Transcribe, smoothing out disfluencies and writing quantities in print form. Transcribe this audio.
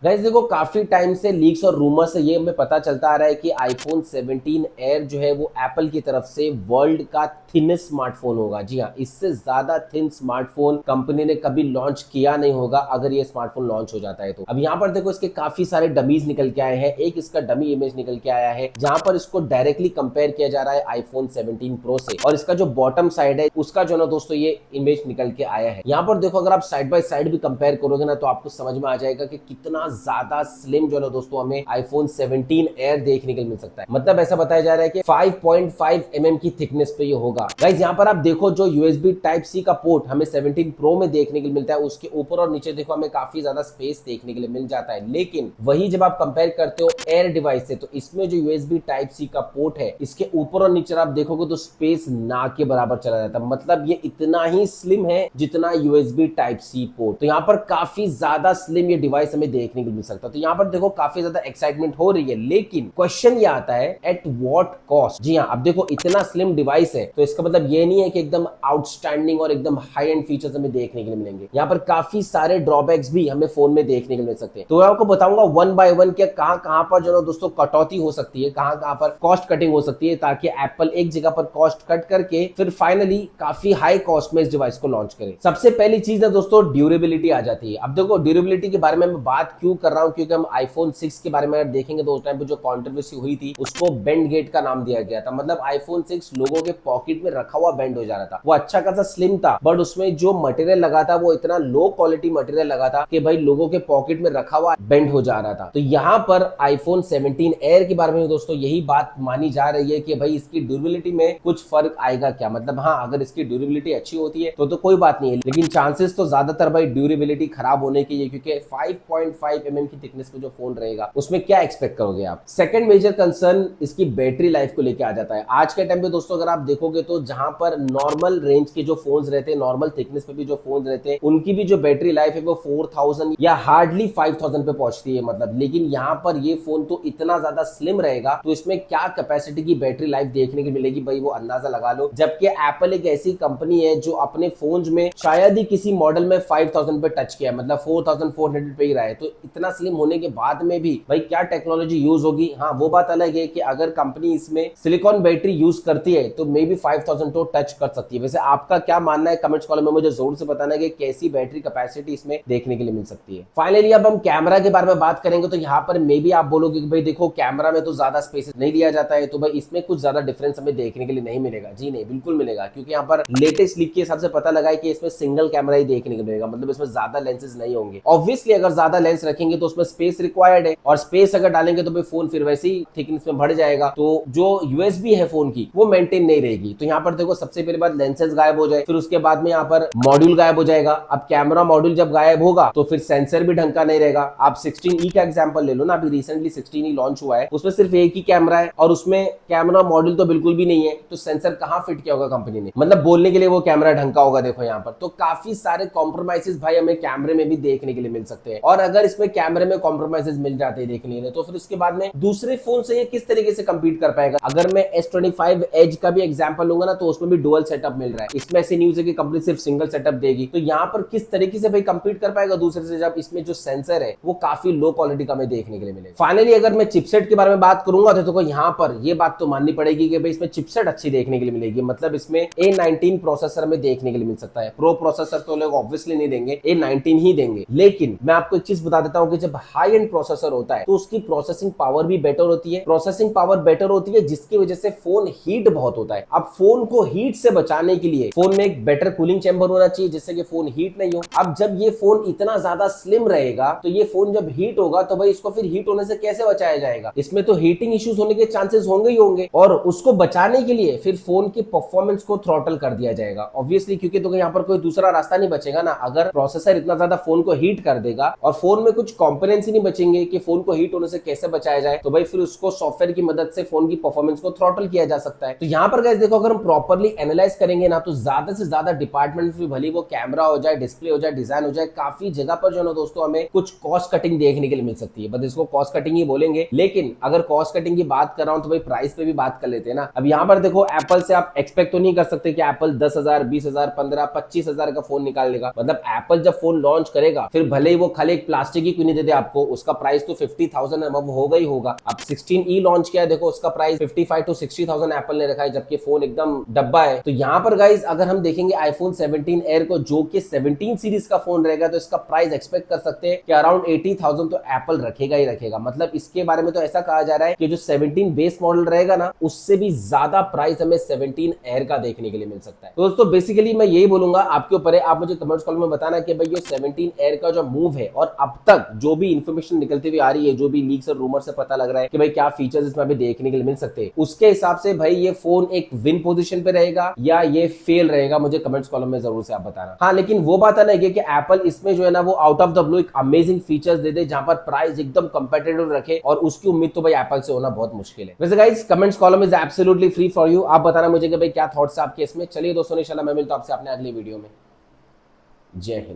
Guys देखो, काफी time से लीक्स और रूमर से ये हमें पता चलता आ रहा है कि आईफोन 17 एयर जो है वो एप्पल की तरफ से वर्ल्ड का थिनेस्ट स्मार्टफोन होगा। जी हाँ, इससे ज्यादा थिन स्मार्टफोन कंपनी ने कभी लॉन्च किया नहीं होगा अगर ये स्मार्टफोन लॉन्च हो जाता है तो। अब यहाँ पर देखो, इसके काफी सारे डमीज निकल के आए हैं। एक इसका डमी इमेज निकल के आया है जहां पर इसको डायरेक्टली कंपेयर किया जा रहा है आईफोन 17 प्रो से, और इसका जो बॉटम साइड है उसका जो ना दोस्तों ये इमेज निकल के आया है। यहाँ पर देखो, अगर आप साइड बाय साइड भी कंपेयर करोगे ना तो आपको समझ में आ जाएगा कि कितना ज्यादा स्लिम जो है दोस्तों हमें आईफोन 17 एयर देखने के लिए मिल सकता है। मतलब ऐसा बताया जा रहा है कि 5.5 mm की थिकनेस पे ये होगा। गाइस यहाँ पर आप देखो, जो यूएसबी टाइप सी का पोर्ट हमें 17 प्रो में देखने के लिए मिलता है, उसके ऊपर और नीचे देखो हमें काफी ज्यादा स्पेस देखने के लिए मिल जाता है। लेकिन वही जब आप कंपेयर करते हो एयर डिवाइस से, तो इसमें जो यूएसबी टाइप सी का पोर्ट है, इसके ऊपर और नीचे आप देखोगे तो स्पेस ना के बराबर चला जाता है। मतलब ये इतना ही स्लिम है जितना यूएसबी टाइप सी पोर्ट। तो यहाँ पर काफी ज्यादा स्लिम ये डिवाइस हमें देखने को मिल सकता है। तो यहाँ पर देखो काफी ज्यादा एक्साइटमेंट हो रही है, लेकिन क्वेश्चन ये आता है एट व्हाट कॉस्ट। जी हाँ, अब देखो इतना स्लिम डिवाइस है तो इसका मतलब ये नहीं है कि एकदम आउटस्टैंडिंग और एकदम हाई एंड फीचर्स हमें देखने के लिए मिलेंगे। यहाँ पर काफी सारे ड्रॉबैक्स भी हमें फोन में देखने के लिए मिल सकते हैं। तो मैं आपको बताऊंगा वन बाय वन कि कहां कहां पर जो दोस्तों कटौती हो सकती है, कहां कहां पर कॉस्ट कटिंग हो सकती है, ताकि एप्पल एक जगह पर कॉस्ट कट करके फिर फाइनली काफी हाई कॉस्ट में इस डिवाइस को लॉन्च करे। सबसे पहली चीज है दोस्तों, ड्यूरेबिलिटी आ जाती है। अब देखो, ड्यूरेबिलिटी के बारे में मैं बात क्यों कर रहा हूं, क्योंकि हम आईफोन 6 के बारे में अगर देखेंगे तो उस टाइम पे जो कंट्रोवर्सी हुई थी उसको बेंड गेट का नाम दिया गया था। मतलब आईफोन 6 लोगों के पॉकेट में रखा हुआ बेंड हो जा रहा था। वो अच्छा खासा स्लिम था, बट उसमें जो मटेरियल लगा था वो इतना लो क्वालिटी मटेरियल लगा था कि भाई लोगों के पॉकेट में रखा हुआ बेंड हो जा रहा था। तो यहाँ पर आईफोन 17 एयर के बारे में दोस्तों यही बात मानी जा रही है कि भाई इसकी ड्यूरेबिलिटी में कुछ फर्क आएगा क्या। मतलब हाँ, अगर इसकी ड्यूरेबिलिटी अच्छी होती है तो कोई बात नहीं है, लेकिन चांसेस तो ज्यादातर भाई ड्यूरेबिलिटी खराब होने की है, क्योंकि 5.5 mm की थिकनेस पे जो फोन रहेगा उसमें क्या एक्सपेक्ट करोगे आप। सेकंड मेजर कंसर्न इसकी बैटरी लाइफ को लेकर आ जाता है। आज के टाइम पे दोस्तों अगर आप देखोगे तो जहां पर नॉर्मल रेंज के जो फोन्स रहते हैं, नॉर्मल थिकनेस पे भी जो फोन रहते हैं, उनकी भी जो बैटरी लाइफ है वो 4000 या हार्डली 5000 पे पहुंचती है। मतलब लेकिन यहाँ पर ये फोन तो इतना ज्यादा स्लिम रहेगा तो इसमें क्या कैपेसिटी की बैटरी लाइफ देखने को मिलेगी भाई, वो अंदाजा लगा लो। जबकि एप्पल एक ऐसी कंपनी है जो अपने फोन में शायद ही किसी मॉडल में 5000 पे टच किया है, मतलब 4400 पे ही रहा है। तो इतना स्लिम होने के बाद में भी भाई क्या टेक्नोलॉजी यूज होगी। हाँ, वो बात अलग है कि अगर कंपनी इसमें सिलिकॉन बैटरी यूज करती है तो मे बी 5000 तो टच कर सकती है। वैसे आपका क्या मानना है कमेंट्स कॉलम में मुझे जरूर से बताना है कि कैसी बैटरी कैपेसिटी इसमें देखने के लिए मिल सकती है। फाइनली अब हम कैमरा के बारे में बात करेंगे तो यहाँ पर मे बी आप बोलोगे कि भाई देखो कैमरा में तो ज्यादा स्पेस नहीं लिया जाता है, तो भाई इसमें कुछ ज्यादा डिफरेंस हमें देखने के लिए नहीं मिलेगा। जी नहीं, बिल्कुल मिलेगा, क्योंकि यहाँ पर लेटेस्ट लीक के हिसाब से पता लगा है कि इसमें सिंगल कैमरा ही देखने को मिलेगा। मतलब इसमें ज्यादा लेंसेज नहीं होंगे। ऑब्वियसली अगर ज्यादा लेंस रखेंगे तो उसमें स्पेस रिक्वायर्ड है, और स्पेस अगर डालेंगे तो भाई फोन फिर वैसे ही थिकनेस में बढ़ जाएगा, तो जो यूएसबी है फोन की वो मेंटेन नहीं रहेगी। तो यहाँ पर देखो सबसे पहली बात लेंसेज गायब हो जाए, फिर उसके बाद में यहाँ पर मॉड्यूल गायब हो जाएगा। अब कैमरा मॉड्यूल जब गायब होगा तो फिर सेंसर भी ढंग का नहीं रहेगा। आप 16E का एग्जांपल ले लो ना, अभी रिसेंटली 16E लॉन्च हुआ है, उसमें सिर्फ एक ही कैमरा है और उसमें कैमरा मॉड्यूल तो बिल्कुल भी नहीं है, तो सेंसर कहां फिट किया होगा कंपनी ने। मतलब बोलने के लिए वो कैमरा ढंग का होगा। देखो यहाँ पर तो काफी सारे कॉम्प्रोमाइजेस भाई हमें कैमरे में भी देखने के लिए मिल सकते हैं, और अगर इसमें कैमरे में कॉम्प्रोमाइजेस मिल जाते हैं देखने के लिए, तो फिर उसके बाद में दूसरे फोन से ये किस तरीके से कंपीट कर पाएगा। अगर मैं S25 एज का भी एग्जांपल लूंगा ना तो उसमें भी डुअल सेटअप मिल रहा है। इसमें ऐसी न्यूज है कि कंपनी सिर्फ सिंगल सेटअप देगी, तो यहाँ पर किस तरीके से भाई कंपीट कर पाएगा दूसरे से, जब इसमें जो सेंसर है वो काफी लो क्वालिटी का हमें देखने के लिए मिलेगा। फाइनली अगर मैं चिपसेट के बारे में बात करूंगा तो यहाँ पर ये बात तो माननी पड़ेगी कि भाई इसमें चिपसेट अच्छी देखने के लिए मिलेगी। मतलब इसमें A19 प्रोसेसर हमें देखने के लिए मिल सकता है। प्रो प्रोसेसर तो लोग ऑब्वियसली नहीं देंगे, A19 ही देंगे। लेकिन मैं आपको एक चीज बता देता हूं कि जब हाई एंड प्रोसेसर होता है तो उसकी प्रोसेसिंग पावर भी बेटर होती है। प्रोसेसिंग पावर बेटर होती है जिसकी वजह से फोन हीट बहुत होता है। अब फोन को हीट से बचाने के लिए फोन में एक बेटर कूलिंग चैम्बर होना चाहिए जिससे कि फोन हीट नहीं हो। अब जब ये फोन इतना ज्यादा स्लिम रहेगा तो ये फोन जब हीट होगा तो भाई इसको फिर हीट होने से कैसे बचाया जाएगा। इसमें तो हीटिंग इश्यूज होने के चांसेस होंगे ही होंगे, और उसको बचाने के लिए फिर फोन की परफॉर्मेंस को थ्रॉटल कर दिया जाएगा ऑब्वियसली, क्योंकि तो यहाँ पर कोई दूसरा रास्ता नहीं बचेगा ना। अगर प्रोसेसर इतना ज्यादा फोन को हीट कर देगा और फोन में कुछ कंपोनेंट्स ही नहीं बचेंगे कि फोन को हीट होने से कैसे बचाया जाए, तो भाई फिर उसको सॉफ्टवेयर की मदद से फोन की परफॉर्मेंस को थ्रॉटल किया जा सकता है। तो यहाँ पर गाइस देखो, अगर हम प्रॉपर्ली एनालाइज करेंगे ना तो ज्यादा से ज्यादा डिपार्टमेंट में भले वो कैमरा हो जाए, डिस्प्ले हो जाए, डिजाइन हो जाए, काफी जगह पर जो है दोस्तों हमें कुछ कॉस्ट कटिंग देखने के लिए मिल सकती है। बस इसको कॉस्ट कटिंग ही बोलेंगे, लेकिन अगर कॉस्ट कटिंग की बात कर रहा हूं तो भाई प्राइस पे भी बात कर लेते हैं ना। अब यहाँ पर देखो एप्पल से आप एक्सपेक्ट तो नहीं कर सकते कि एप्पल 10,000, 20,000, 15,000, 25,000 का फोन निकाल लेगा। मतलब एप्पल जब फोन लॉन्च करेगा फिर भले ही वो खाली एक प्लास्टिक की क्यों नहीं दे दे आपको, उसका प्राइस तो 50,000 अब होगा ही होगा। अब 16e लॉन्च किया है, देखो उसका प्राइस 55 to 60,000 एप्पल ने रखा है, जबकि फोन एकदम डब्बा है। तो यहाँ पर गाइस अगर हम देखेंगे आईफोन 17 एयर को, जो कि 17 सीरीज का फोन रहेगा, तो इसका प्राइस एक्सपेक्ट कर सकते हैं कि अराउंड 80,000 तो एप्पल रखेगा ही रखेगा। मतलब इसके बारे में तो ऐसा कहा जा रहा है कि जो 17 बेस मॉडल रहेगा ना, उससे भी ज्यादा प्राइस हमें 17 एयर का देखने के लिए मिल सकता है। तो दोस्तों बेसिकली मैं यही बोलूंगा, आपके ऊपर है, आप मुझे कमेंट्स कॉल में बताना कि भाई ये 17 एयर का जो मूव है, और अब तक जो भी इंफॉर्मेशन निकलती हुई आ रही है, जो भी लीक्स और रूमर से पता लग रहा है कि भाई क्या फीचर्स इसमें अभी देखने के लिए मिल सकते हैं, उसके हिसाब से भाई ये फोन एक विन पोजीशन पे रहेगा या ये फेल रहेगा, मुझे कमेंट्स कॉलम में जरूर से आप बताना। हाँ, लेकिन वो बात अलग है कि एप्पल इसमें जो है ना वो आउट ऑफ द ब्लू एक अमेजिंग फीचर्स दे दे, जहां पर प्राइस एकदम कंपेटिटिव रखे, और उसकी उम्मीद तो भाई एप्पल से होना बहुत मुश्किल है। वैसे guys comments column is absolutely free for you, आप बताना मुझे कि भाई क्या थॉट्स है आपके इसमें। चलिए दोस्तों, इंशाल्लाह मैं मिलता हूं आपसे अपने अगली वीडियो में। जय हिंद।